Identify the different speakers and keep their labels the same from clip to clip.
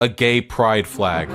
Speaker 1: a gay pride flag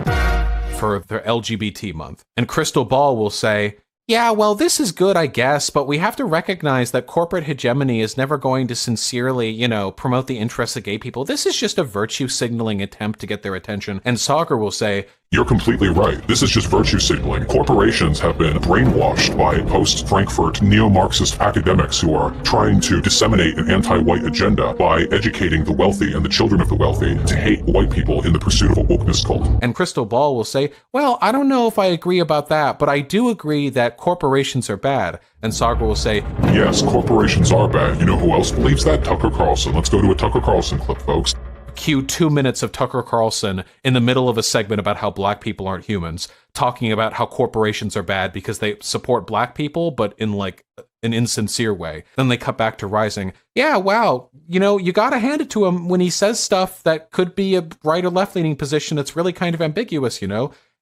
Speaker 1: for their LGBT month. And Crystal Ball will say, yeah, well, this is good, I guess, but we have to recognize that corporate hegemony is never going to sincerely, promote the interests of gay people. This is just a virtue signaling attempt to get their attention. And Saagar will say,
Speaker 2: you're completely right. This is just virtue signaling. Corporations have been brainwashed by post-Frankfurt neo-Marxist academics who are trying to disseminate an anti-white agenda by educating the wealthy and the children of the wealthy to hate white people in the pursuit of a wokeness cult.
Speaker 1: And Crystal Ball will say, well, I don't know if I agree about that, but I do agree that corporations are bad. And Saagar will say,
Speaker 2: yes, corporations are bad. You know who else believes that? Tucker Carlson. Let's go to a Tucker Carlson clip, folks.
Speaker 1: Cue 2 minutes of Tucker Carlson in the middle of a segment about how black people aren't humans, talking about how corporations are bad because they support black people, but in like an insincere way. Then they cut back to Rising. Yeah, wow, you gotta hand it to him when he says stuff that could be a right or left-leaning position that's really kind of ambiguous,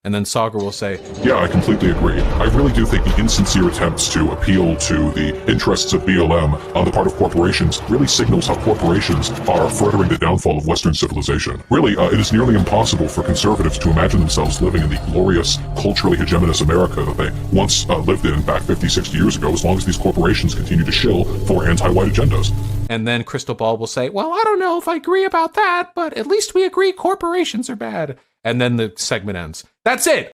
Speaker 1: And then Saagar will say,
Speaker 2: yeah, I completely agree. I really do think the insincere attempts to appeal to the interests of BLM on the part of corporations really signals how corporations are furthering the downfall of Western civilization. Really, it is nearly impossible for conservatives to imagine themselves living in the glorious, culturally hegemonous America that they once lived in back 50, 60 years ago, as long as these corporations continue to shill for anti-white agendas.
Speaker 1: And then Crystal Ball will say, well, I don't know if I agree about that, but at least we agree corporations are bad. And then the segment ends. That's it.